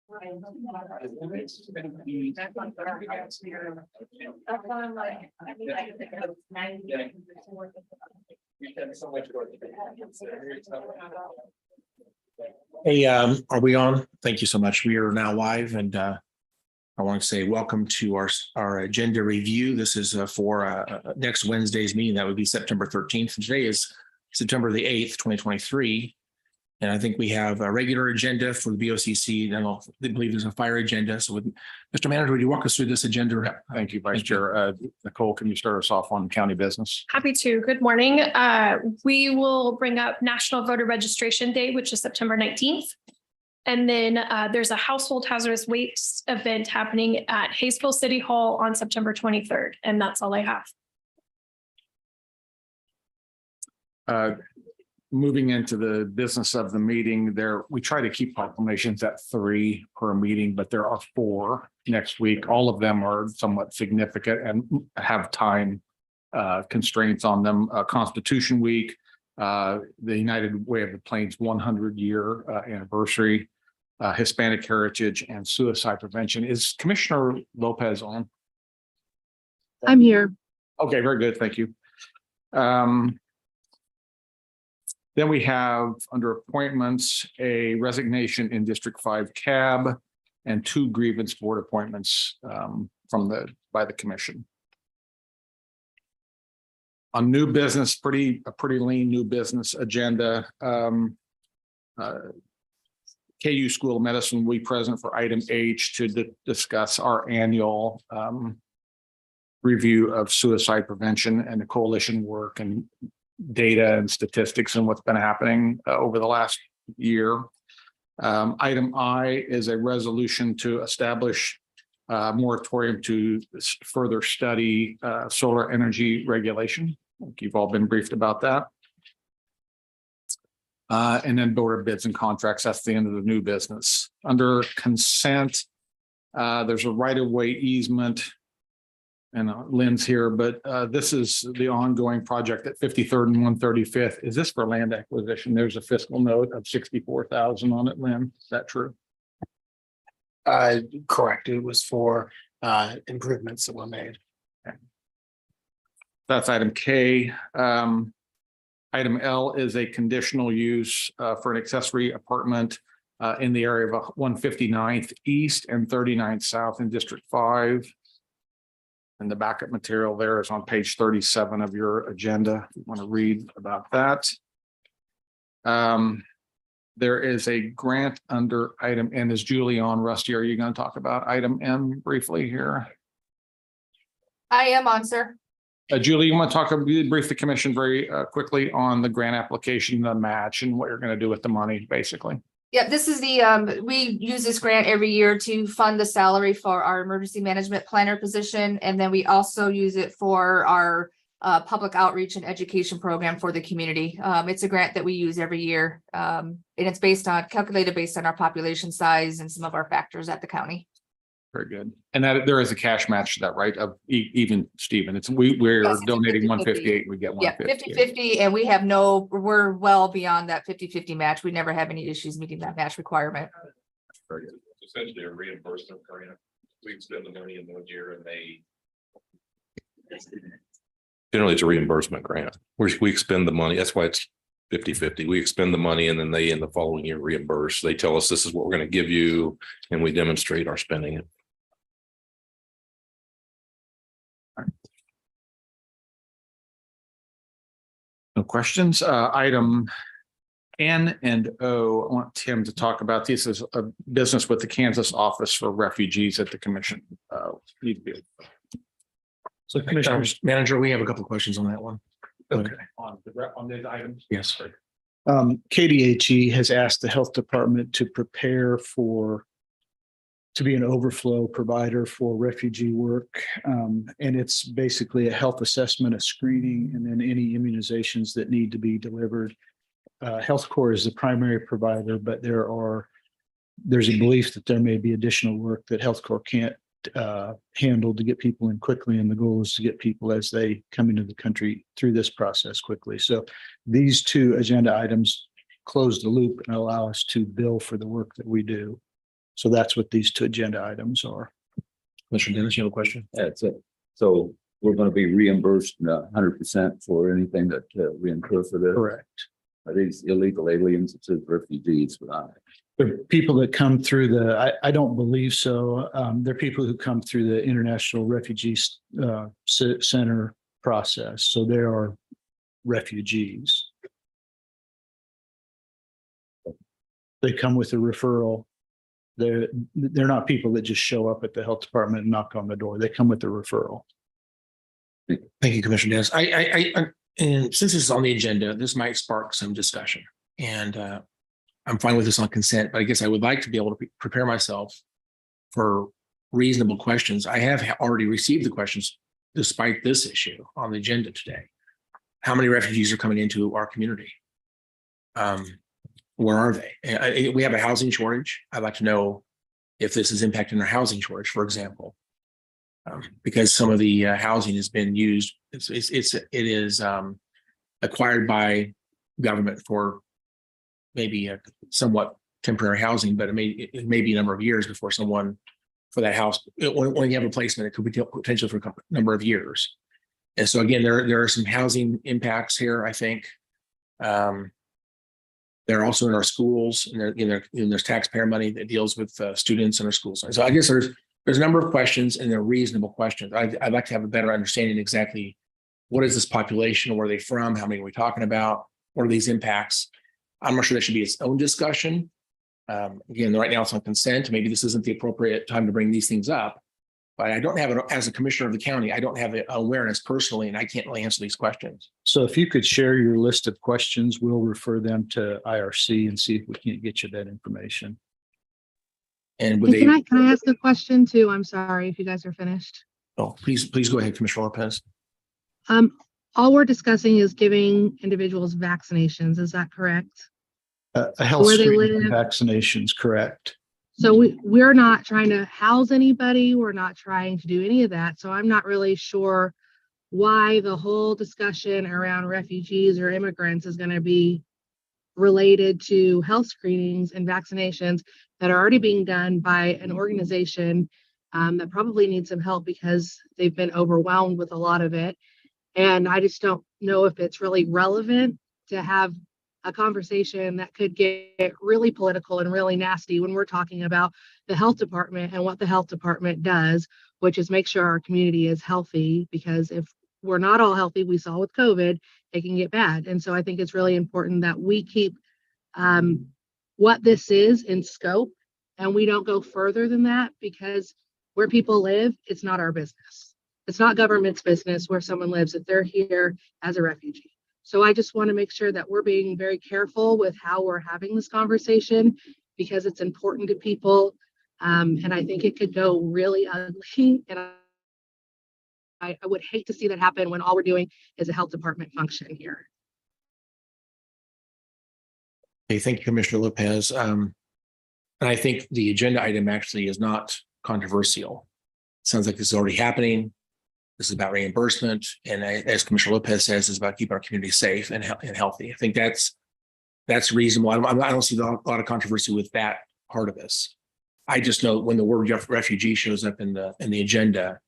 Hey, are we on? Thank you so much. We are now live, and I want to say welcome to our agenda review. This is for next Wednesday's meeting. That would be September 13th. And today is September the 8th, 2023. And I think we have a regular agenda for the BOCC. And I believe there's a fire agenda. So Mr. Manager, would you walk us through this agenda? Yeah, thank you, Vice Chair. Nicole, can you start us off on county business? Happy to. Good morning. We will bring up National Voter Registration Day, which is September 19th. And then there's a household hazardous waste event happening at Hayesville City Hall on September 23rd. And that's all I have. Moving into the business of the meeting there, we try to keep proclamations at 3 per meeting, but there are 4 next week. All of them are somewhat significant and have time constraints on them. Constitution Week, the United Way of the Plains 100-year anniversary, Hispanic Heritage, and suicide prevention. Is Commissioner Lopez on? I'm here. Okay, very good. Thank you. Then we have under appointments, a resignation in District 5 CAB and 2 grievance board appointments by the commission. On new business, pretty lean new business agenda. KU School of Medicine will be present for item H to discuss our annual review of suicide prevention and the coalition work and data and statistics and what's been happening over the last year. Item I is a resolution to establish a moratorium to further study solar energy regulation. I think you've all been briefed about that. And then board of bids and contracts. That's the end of the new business. Under consent, there's a right-of-way easement. And Lynn's here, but this is the ongoing project at 53rd and 135th. Is this for land acquisition? There's a fiscal note of $64,000 on it, Lynn. Is that true? Correct. It was for improvements that were made. Okay. That's item K. Item L is a conditional use for an accessory apartment in the area of 159th East and 39th South in District 5. And the backup material there is on page 37 of your agenda. If you want to read about that. There is a grant under item N. Is Julie on? Rusty, are you going to talk about item N briefly here? I am on, sir. Julie, you want to talk, brief the commission very quickly on the grant application, the match, and what you're going to do with the money, basically. Yeah, this is the, we use this grant every year to fund the salary for our emergency management planner position. And then we also use it for our public outreach and education program for the community. It's a grant that we use every year. And it's calculated based on our population size and some of our factors at the county. Very good. And that there is a cash match to that, right? Of even Stephen, we're Yes, donating 50-50. 158. We get 150. Yeah, 50-50, and we have we're well beyond that 50-50 match. We never have any issues meeting that match requirement. Very good. It's essentially a reimbursement grant. We spend the money in 1 year and they. Generally, it's a reimbursement grant. We expend the money. That's why it's 50-50. We expend the money and then they in the following year reimburse. They tell us this is what we're going to give you and we demonstrate our spending it. No questions. Item N and O, I want Tim to talk about this as a business with the Kansas Office for Refugees at the commission. So Commissioner Manager, we have a couple of questions on that one. Okay. On these items? Yes. KDHE has asked the health department to prepare to be an overflow provider for refugee work. And it's basically a health assessment, a screening, and then any immunizations that need to be delivered. Health Corps is the primary provider, but there's a belief that there may be additional work that Health Corps can't handle to get people in quickly. And the goal is to get people as they come into the country through this process quickly. So these 2 agenda items close the loop and allow us to bill for the work that we do. So that's what these two agenda items are. Commissioner Dennis, you have a question? That's it. So we're going to be reimbursed 100% for anything that we incur for this. Correct. Are these illegal aliens? It says refugees, but The people that come through I don't believe so. They're people who come through the International Refugee Center process. So they are refugees. They come with a referral. They're not people that just show up at the health department and knock on the door. They come with a referral. Thank you, Commissioner Dennis. And since this is on the agenda, this might spark some discussion. And I'm fine with this on consent, but I guess I would like to be able to prepare myself for reasonable questions. I have already received the questions despite this issue on the agenda today. How many refugees are coming into our community? Where are they? We have a housing shortage. I'd like to know if this is impacting our housing shortage, for example. Because some of the housing has been used, it is acquired by government for maybe a somewhat temporary housing, but it may be a number of years before someone for that house. When you have a placement, it could be potential for a number of years. And so again, there are some housing impacts here, I think. They're also in our schools, and there's taxpayer money that deals with students in our schools. So I guess there's a number of questions, and they're reasonable questions. I'd like to have a better understanding exactly what is this population, where are they from, how many are we talking about, what are these impacts. I'm not sure that should be its own discussion. Again, right now it's on consent. Maybe this isn't the appropriate time to bring these things up, but I don't have it as a commissioner of the county. I don't have an awareness personally, and I can't really answer these questions. So if you could share your list of questions, we'll refer them to IRC and see if we can't get you that information. And would Can I ask a question too? I'm sorry if you guys are finished. Oh, please go ahead, Commissioner Lopez. All we're discussing is giving individuals vaccinations. Is that correct? A health Where they screening live. vaccinations, correct. So we're not trying to house anybody. We're not trying to do any of that. So I'm not really sure why the whole discussion around refugees or immigrants is going to be related to health screenings and vaccinations that are already being done by an organization that probably needs some help because they've been overwhelmed with a lot of it. And I just don't know if it's really relevant to have a conversation that could get really political and really nasty when we're talking about the health department and what the health department does, which is make sure our community is healthy, because if we're not all healthy, we saw with COVID, it can get bad. And so I think it's really important that we keep what this is in scope, and we don't go further than that, because where people live, it's not our business. It's not government's business where someone lives if they're here as a refugee. So I just want to make sure that we're being very careful with how we're having this conversation, because it's important to people. And I think it could go really ugly. And I would hate to see that happen when all we're doing is a health department function here. Okay, thank you, Commissioner Lopez. And I think the agenda item actually is not controversial. It sounds like this is already happening. This is about reimbursement. And as Commissioner Lopez says, it's about keeping our community safe and healthy. I think that's reasonable. I don't see a lot of controversy with that part of this. I just know when the word refugee shows up in the agenda,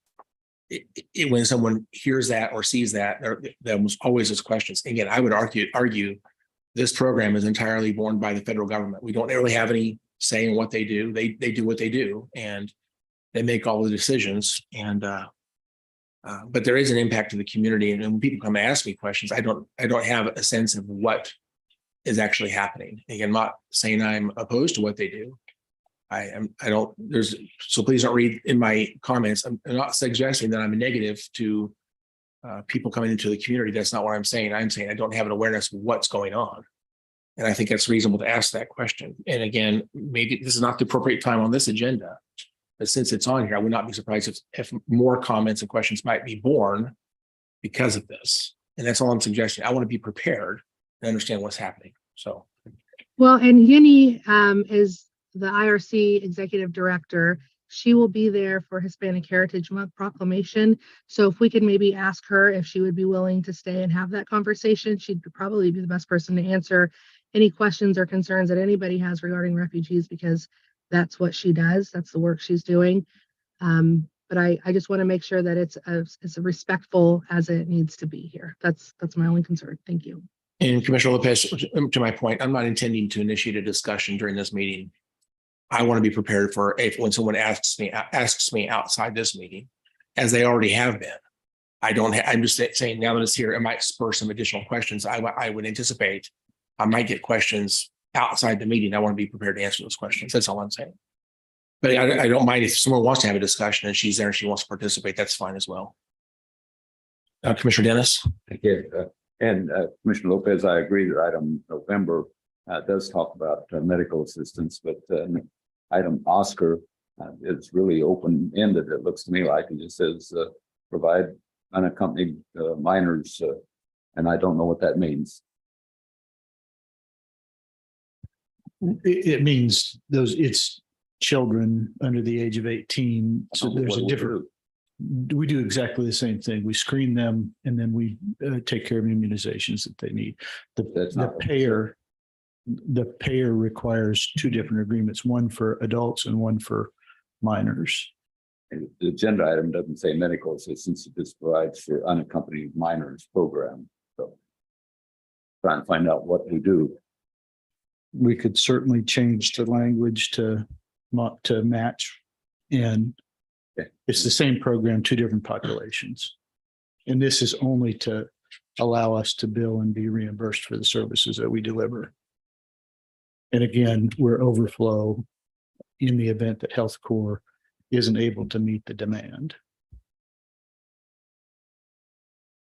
when someone hears that or sees that, there almost always is questions. Again, I would argue this program is entirely borne by the federal government. We don't really have any say in what they do. They do what they do, and they make all the decisions. And but there is an impact to the community. And when people come and ask me questions, I don't have a sense of what is actually happening. Again, I'm not saying I'm opposed to what they do. So please don't read in my comments. I'm not suggesting that I'm a negative to people coming into the community. That's not what I'm saying. I'm saying I don't have an awareness of what's going on. And I think it's reasonable to ask that question. And again, maybe this is not the appropriate time on this agenda, but since it's on here, I would not be surprised if more comments and questions might be born because of this. And that's all I'm suggesting. I want to be prepared and understand what's happening. So. Well, and Yini is the IRC executive director. She will be there for Hispanic Heritage Month proclamation. So if we could maybe ask her if she would be willing to stay and have that conversation, she'd probably be the best person to answer any questions or concerns that anybody has regarding refugees, because that's what she does. That's the work she's doing. But I just want to make sure that it's as respectful as it needs to be here. That's my only concern. Thank you. And Commissioner Lopez, to my point, I'm not intending to initiate a discussion during this meeting. I want to be prepared for if when someone asks me outside this meeting, as they already have been. I'm just saying now that it's here, it might spur some additional questions. I would anticipate I might get questions outside the meeting. I want to be prepared to answer those questions. That's all I'm saying. But I don't mind if someone wants to have a discussion and she's there and she wants to participate, that's fine as well. Commissioner Dennis? Thank you. And Commissioner Lopez, I agree that item November does talk about medical assistance, but item Oscar is really open-ended. It looks to me like it just says provide unaccompanied minors, and I don't know what that means. It means it's children under the age of 18. So there's a different, we do exactly the same thing. We screen them and then we take care of immunizations that they need. The payer requires two different agreements, one for adults and one for minors. The agenda item doesn't say medical assistance, it just provides for unaccompanied minors program. So trying to find out what we do. We could certainly change the language to match. And it's the same program, two different populations. And this is only to allow us to bill and be reimbursed for the services that we deliver. And again, we're overflow in the event that Health Corps isn't able to meet the demand.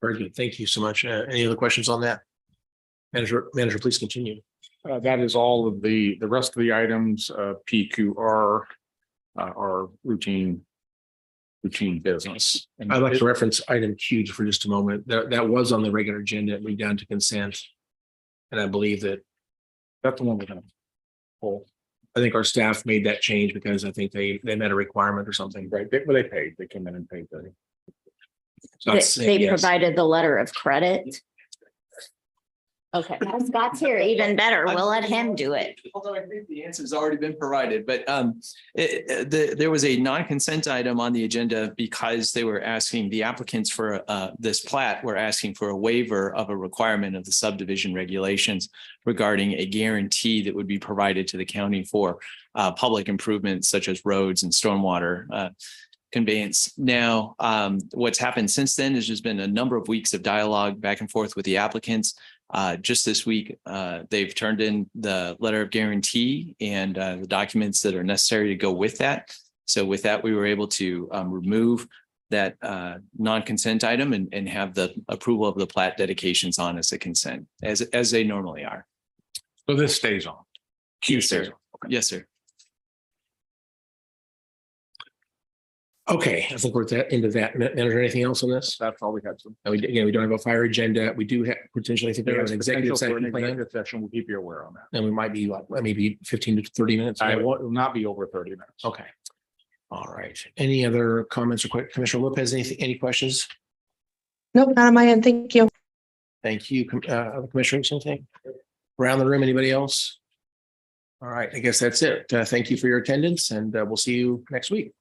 Very good. Thank you so much. Any other questions on that? Manager, please continue. That is all of the rest of the items, PQR are routine business. And I'd like to reference item Q for just a moment. That was on the regular agenda, it moved down to consent. And I believe that that's the one we're gonna pull. I think our staff made that change because I think they met a requirement or something. Right, they paid, they came in and paid. They provided the letter of credit. Okay, now Scott's here, even better. We'll let him do it. Although I think the answer's already been provided, but there was a non-consent item on the agenda because they were asking the applicants for this plat were asking for a waiver of a requirement of the subdivision regulations regarding a guarantee that would be provided to the county for public improvements such as roads and stormwater conveyance. Now, what's happened since then is there's been a number of weeks of dialogue back and forth with the applicants. Just this week, they've turned in the letter of guarantee and the documents that are necessary to go with that. So with that, we were able to remove that non-consent item and have the approval of the plat dedications on as a consent, as they normally are. So this stays on. Yes, sir. Yes, sir. Okay, I think we're at the end of that. Manager, anything else on this? That's all we had. We don't have a fire agenda. We do have potentially, I think we have an executive session plan. Session, we'll keep you aware on that. And we might be like maybe 15 to 30 minutes. I will not be over 30 minutes. Okay. All right. Any other comments or questions? Commissioner Lopez, any questions? Nope, not on my end. Thank you. Thank you. Other commissioners, anything? Around the room, anybody else? All right, I guess that's it. Thank you for your attendance and we'll see you next week.